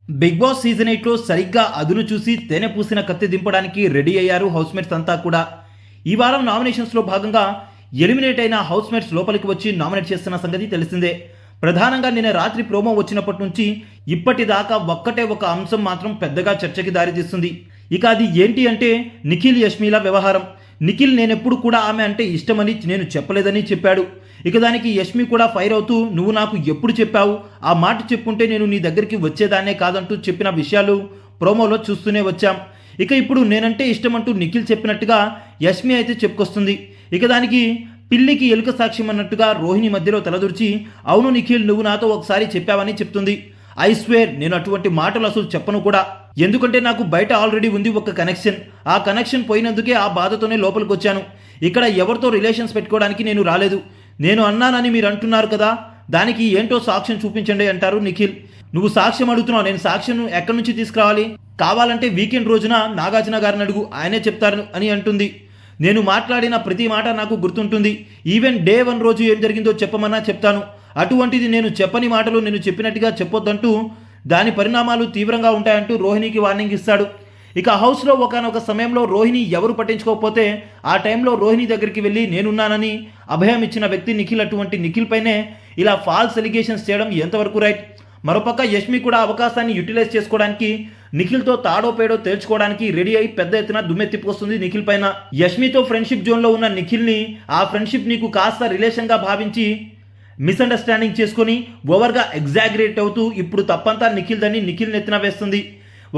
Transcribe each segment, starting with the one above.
Big boss season 8లో సరిగ్గా అదును చూసి తేనె పూసిన కత్తి దింపడానికి రెడీ అయ్యారు హౌస్మేట్స్ అంతా కూడా. ఈ వారం నామినేషన్స్లో భాగంగా ఎలిమినేట్ అయిన హౌస్మేట్స్ లోపలికి వచ్చి నామినేట్ చేస్తున్న సంగతి తెలిసిందే. ప్రధానంగా నిన్న రాత్రి ప్రోమో వచ్చినప్పటి నుంచి ఇప్పటిదాకా ఒక్కటే ఒక అంశం మాత్రం పెద్దగా చర్చకి దారితీస్తుంది. ఇక అది ఏంటి అంటే నిఖిల్ యష్మిల వ్యవహారం. నిఖిల్ నేనెప్పుడు కూడా ఆమె అంటే ఇష్టమని నేను చెప్పలేదని చెప్పాడు. ఇక దానికి యష్మి కూడా ఫైర్ అవుతూ నువ్వు నాకు ఎప్పుడు చెప్పావు, ఆ మాట చెప్పుంటే నేను నీ దగ్గరికి వచ్చేదాన్నే కాదంటూ చెప్పిన విషయాలు ప్రోమోలో చూస్తూనే వచ్చాం. ఇక ఇప్పుడు నేనంటే ఇష్టమంటూ నిఖిల్ చెప్పినట్టుగా యష్మి అయితే చెప్పుకొస్తుంది. ఇక దానికి పిల్లికి ఎలుక సాక్ష్యం అన్నట్టుగా రోహిణి మధ్యలో తలదూర్చి అవును నిఖిల్ నువ్వు నాతో ఒకసారి చెప్పావని చెప్తుంది. ఐ స్వేర్ నేను అటువంటి మాటలు అసలు చెప్పను కూడా. ఎందుకంటే నాకు బయట ఆల్రెడీ ఉంది ఒక కనెక్షన్. ఆ కనెక్షన్ పోయినందుకే ఆ బాధతోనే లోపలికి వచ్చాను. ఇక్కడ ఎవరితో రిలేషన్స్ పెట్టుకోవడానికి నేను రాలేదు. నేను అన్నానని మీరు అంటున్నారు కదా, దానికి ఏంటో సాక్ష్యం చూపించండి అంటారు నిఖిల్. నువ్వు సాక్ష్యం అడుగుతున్నావు, నేను సాక్ష్యం ఎక్కడి నుంచి తీసుకురావాలి? కావాలంటే వీకెండ్ రోజున నాగార్జున గారిని అడుగు, ఆయనే చెప్తారు అని అంటుంది. నేను మాట్లాడిన ప్రతి మాట నాకు గుర్తుంటుంది. ఈవెన్ డే 1 రోజు ఏం జరిగిందో చెప్పమన్నా చెప్తాను. అటువంటిది నేను చెప్పని మాటలు నేను చెప్పినట్టుగా చెప్పొద్దంటూ దాని పరిణామాలు తీవ్రంగా ఉంటాయంటూ రోహిణికి వార్నింగ్ ఇస్తాడు. ఇక హౌస్లో ఒకనొక సమయంలో రోహిణి ఎవరు పట్టించుకోకపోతే ఆ టైంలో రోహిణి దగ్గరికి వెళ్ళి నేనున్నానని అభయం ఇచ్చిన వ్యక్తి నిఖిల్. అటువంటి నిఖిల్ పైనే ఇలా ఫాల్స్ ఎలిగేషన్స్ చేయడం ఎంతవరకు రైట్? మరోపక్క యష్మి కూడా అవకాశాన్ని యూటిలైజ్ చేసుకోవడానికి నిఖిల్తో తాడో పేడో తేల్చుకోవడానికి రెడీ అయి పెద్ద ఎత్తున దుమ్మెత్తిపోస్తుంది నిఖిల్ పైన. యష్మితో ఫ్రెండ్షిప్ జోన్లో ఉన్న నిఖిల్ని ఆ ఫ్రెండ్షిప్ నీకు కాస్త రిలేషన్గా భావించి మిస్అండర్స్టాండింగ్ చేసుకొని ఓవర్గా ఎగ్జాగరేట్ అవుతూ ఇప్పుడు తప్పంతా నిఖిల్ దని నిఖిల్ నెత్తిన వేస్తుంది.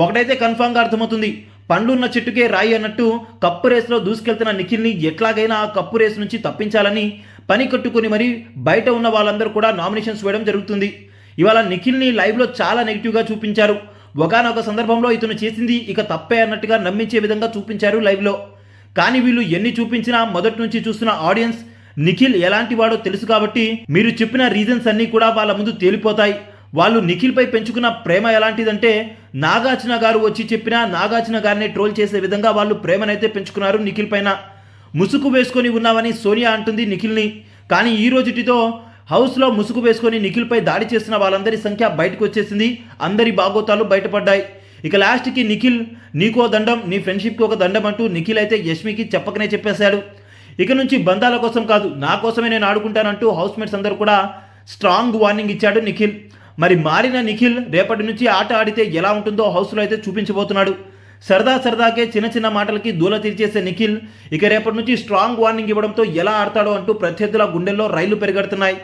ఒకటైతే కన్ఫామ్గా అర్థమవుతుంది, పండ్లున్న చెట్టుకే రాయి అన్నట్టు కప్పు రేసులో దూసుకెళ్తున్న నిఖిల్ని ఎట్లాగైనా ఆ కప్పు రేసు నుంచి తప్పించాలని పని కట్టుకుని మరి బయట ఉన్న వాళ్ళందరూ కూడా నామినేషన్స్ వేయడం జరుగుతుంది. ఇవాళ నిఖిల్ని లైవ్లో చాలా నెగిటివ్గా చూపించారు. ఒకనొక సందర్భంలో ఇతను చేసింది ఇక తప్పే అన్నట్టుగా నమ్మించే విధంగా చూపించారు లైవ్లో. కానీ వీళ్ళు ఎన్ని చూపించినా మొదటి నుంచి చూస్తున్న ఆడియన్స్ నిఖిల్ ఎలాంటి వాడో తెలుసు కాబట్టి మీరు చెప్పిన రీజన్స్ అన్నీ కూడా వాళ్ళ ముందు తేలిపోతాయి. వాళ్ళు నిఖిల్పై పెంచుకున్న ప్రేమ ఎలాంటిదంటే నాగార్జున గారు వచ్చి చెప్పినా నాగార్జున గారిని ట్రోల్ చేసే విధంగా వాళ్ళు ప్రేమనైతే పెంచుకున్నారు నిఖిల్ పైన. ముసుగు వేసుకొని ఉన్నావని సోనియా అంటుంది నిఖిల్ని. కానీ ఈ రోజుటితో హౌస్లో ముసుగు వేసుకొని నిఖిల్పై దాడి చేస్తున్న వాళ్ళందరి సంఖ్య బయటకు వచ్చేసింది. అందరి బాగోతాలు బయటపడ్డాయి. ఇక లాస్ట్కి నిఖిల్ నీకో దండం, నీ ఫ్రెండ్షిప్కి ఒక దండం అంటూ నిఖిల్ అయితే యష్మికి చెప్పకనే చెప్పేశాడు. ఇక నుంచి బంధాల కోసం కాదు నా కోసమే నేను ఆడుకుంటానంటూ హౌస్మేట్స్ అందరూ కూడా స్ట్రాంగ్ వార్నింగ్ ఇచ్చాడు నిఖిల్. మరి మారిన నిఖిల్ రేపటి నుంచి ఆట ఆడితే ఎలా ఉంటుందో హౌస్లో అయితే చూపించబోతున్నాడు. సరదాకే చిన్న చిన్న మాటలకి దూల తీర్చేసే నిఖిల్ ఇక రేపటి నుంచి స్ట్రాంగ్ వార్నింగ్ ఇవ్వడంతో ఎలా ఆడతాడో అంటూ ప్రత్యర్థుల గుండెల్లో రైళ్లు పెరుగడుతున్నాయి.